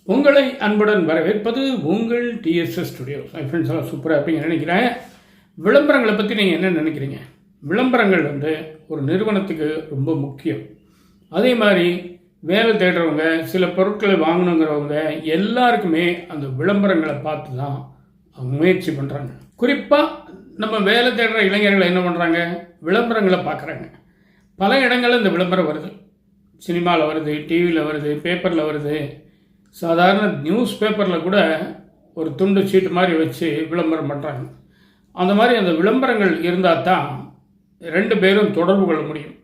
உங்களை அன்புடன் வரவேற்பது உங்கள் டிஎஸ்எஸ் ஸ்டுடியோஸ். ஃப்ரெண்ட்ஸ் எல்லாம் சூப்பராக இருப்பீங்க நினைக்கிறேன். விளம்பரங்களை பற்றி நீங்கள் என்ன நினைக்கிறீங்க? விளம்பரங்கள் ஒரு நிறுவனத்துக்கு ரொம்ப முக்கியம். அதே மாதிரி வேலை தேடுறவங்க, சில பொருட்களை வாங்கணுங்கிறவங்க எல்லாருக்குமே அந்த விளம்பரங்களை பார்த்து தான் அவங்க முயற்சி பண்ணுறாங்க. குறிப்பாக நம்ம வேலை தேடுற இளைஞர்கள் என்ன பண்ணுறாங்க? விளம்பரங்களை பார்க்குறாங்க. பல இடங்களில் இந்த விளம்பரம் வருது. சினிமாவில் வருது, டிவியில் வருது, பேப்பரில் வருது. சாதாரண நியூஸ் பேப்பரில் கூட ஒரு துண்டு சீட்டு மாதிரி வச்சு விளம்பரம் பண்ணுறாங்க. அந்த மாதிரி அந்த விளம்பரங்கள் இருந்தால் தான் ரெண்டு பேரும் தொடர்பு கொள்ள முடியும்.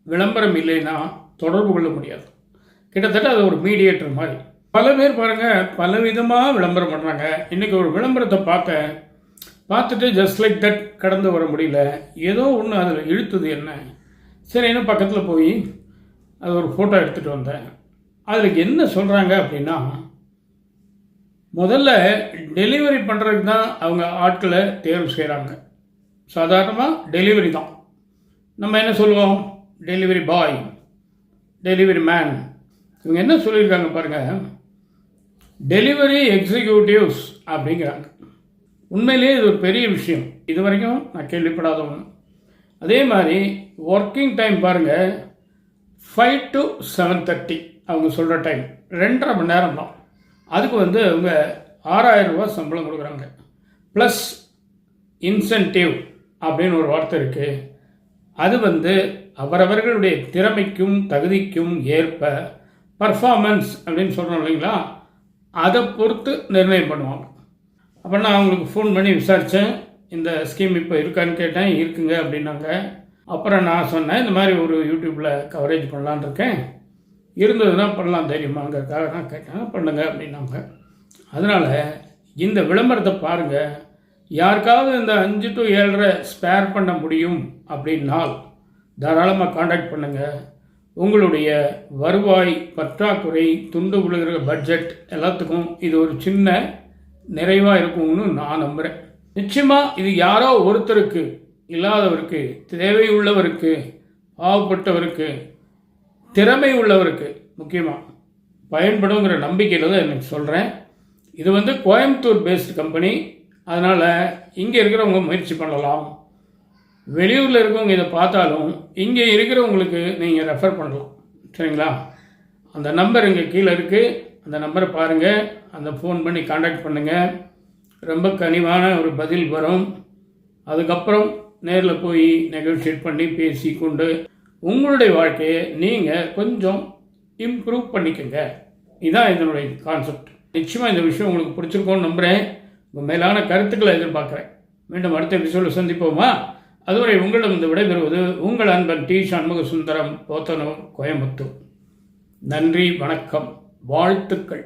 விளம்பரம் இல்லைன்னா தொடர்பு கொள்ள முடியாது. கிட்டத்தட்ட அது ஒரு மீடியேட்டர் மாதிரி. பல பேர் பாருங்கள், பல விதமாக விளம்பரம் பண்ணுறாங்க. இன்றைக்கி ஒரு விளம்பரத்தை பார்த்துட்டு ஜஸ்ட் லைக் தட் கடந்து வர முடியல. ஏதோ ஒன்று அதில் இழுத்துது. என்ன சரி, இன்னும் பக்கத்தில் போய் அது ஒரு ஃபோட்டோ எடுத்துகிட்டு வந்தேன். அதில் என்ன சொல்கிறாங்க அப்படின்னா, முதல்ல டெலிவரி பண்ணுறதுக்கு தான் அவங்க ஆட்களை தேர்வு செய்கிறாங்க. சாதாரணமாக டெலிவரி தான். நம்ம என்ன சொல்லுவோம்? Delivery boy, delivery man. இவங்க என்ன சொல்லியிருக்காங்க பாருங்கள், டெலிவரி எக்ஸிக்யூட்டிவ்ஸ் அப்படிங்கிறாங்க. உண்மையிலேயே இது ஒரு பெரிய விஷயம். இது வரைக்கும் நான் கேள்விப்படாத ஒன்று. அதே மாதிரி ஒர்க்கிங் டைம் பாருங்கள், 5 to 7:30 அவங்க சொல்கிற டைம் 2.5 மணி நேரம் தான். அதுக்கு அவங்க 6,000 ரூபா சம்பளம் கொடுக்குறாங்க. ப்ளஸ் இன்சென்டிவ் அப்படின்னு ஒரு வார்த்தை இருக்குது. அது அவரவர்களுடைய திறமைக்கும் தகுதிக்கும் ஏற்ப பர்ஃபார்மன்ஸ் அப்படின்னு சொல்கிறோம் இல்லைங்களா, அதை பொறுத்து நிர்ணயம் பண்ணுவாங்க. அப்போ நான் அவங்களுக்கு ஃபோன் பண்ணி விசாரித்தேன், இந்த ஸ்கீம் இப்போ இருக்கான்னு கேட்டேன். இருக்குங்க அப்படின்னாங்க. அப்புறம் நான் சொன்னேன், இந்த மாதிரி ஒரு யூடியூப்பில் கவரேஜ் பண்ணலான் இருக்கேன், இருந்ததுன்னா பண்ணலாம் தைரியமாங்கிறதுக்காக நான் கேட்டேன். பண்ணுங்க அப்படின்னாங்க. அதனால் இந்த விளம்பரத்தை பாருங்கள். யாருக்காவது இந்த 5 to 7.5 ஸ்பேர் பண்ண முடியும் அப்படின்னால் தாராளமாக காண்டாக்ட் பண்ணுங்கள். உங்களுடைய வருவாய் பற்றாக்குறை, துண்டு விழுகிற பட்ஜெட் எல்லாத்துக்கும் இது ஒரு சின்ன நிறைவாக இருக்கும்னு நான் நம்புகிறேன். நிச்சயமாக இது யாரோ ஒருத்தருக்கு, இல்லாதவருக்கு, தேவை உள்ளவருக்கு, பாவப்பட்டவருக்கு, திறமை உள்ளவருக்கு முக்கியமாக பயன்படுங்கிற நம்பிக்கையில் தான் எனக்கு சொல்கிறேன். இது கோயம்புத்தூர் பேஸ்டு கம்பெனி. அதனால் இங்கே இருக்கிறவங்க முயற்சி பண்ணலாம். வெளியூரில் இருக்கவங்க இதை பார்த்தாலும் இங்கே இருக்கிறவங்களுக்கு நீங்கள் ரெஃபர் பண்ணலாம். சரிங்களா? அந்த நம்பர் இங்கே கீழே இருக்குது. அந்த நம்பரை பாருங்கள், அந்த ஃபோன் பண்ணி காண்டாக்ட் பண்ணுங்கள். ரொம்ப கனிவான ஒரு பதில் வரும். அதுக்கப்புறம் நேரில் போய் நெகோஷியேட் பண்ணி பேசி கொண்டு உங்களுடைய வாழ்க்கையை நீங்கள் கொஞ்சம் இம்ப்ரூவ் பண்ணிக்கோங்க. இதுதான் இதனுடைய கான்செப்ட். நிச்சயமாக இந்த விஷயம் உங்களுக்கு பிடிச்சிருக்கோன்னு நம்புகிறேன். உங்கள் மேலான கருத்துக்களை எதிர்பார்க்குறேன். மீண்டும் அடுத்த எபிசோடில் சந்திப்போமா? அதுவரை உங்களிடம் விடைபெறுவது உங்கள் அன்பன் டி. சண்முக சுந்தரம், போத்தனூர், கோயம்புத்தூர். நன்றி, வணக்கம், வாழ்த்துக்கள்.